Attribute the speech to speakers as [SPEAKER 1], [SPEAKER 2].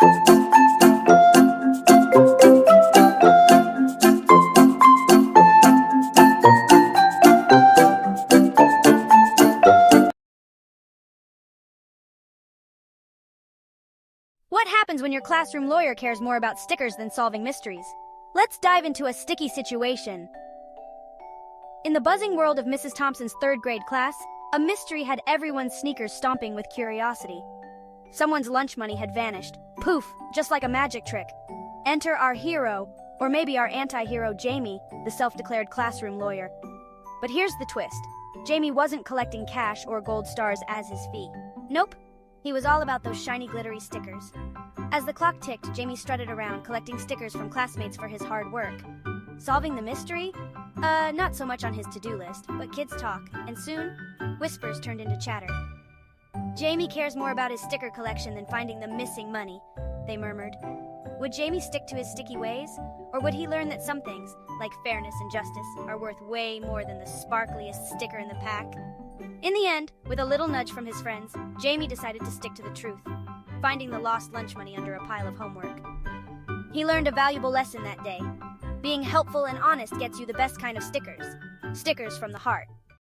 [SPEAKER 1] What happens when your classroom lawyer cares more about stickers than solving mysteries? Let's dive into a sticky situation. In the buzzing world of Mrs. Thompson's third grade class, a mystery had everyone's sneakers stomping with curiosity. Someone's lunch money had vanished. Poof, just like a magic trick. Enter our hero, or maybe our anti-hero Jamie, the self-declared classroom lawyer. But here's the twist. Jamie wasn't collecting cash or gold stars as his fee. Nope. He was all about those shiny, glittery stickers. As the clock ticked, Jamie strutted around, collecting stickers from classmates for his hard work. Solving the mystery? Not so much on his to-do list, but kids talk, and soon, whispers turned into chatter. Jamie cares more about his sticker collection than finding the missing money, they murmured. Would Jamie stick to his sticky ways? Or would he learn that some things, like fairness and justice, are worth way more than the sparkliest sticker in the pack? In the end, with a little nudge from his friends, Jamie decided to stick to the truth, finding the lost lunch money under a pile of homework. He learned a valuable lesson that day. Being helpful and honest gets you the best kind of stickers. Stickers from the heart.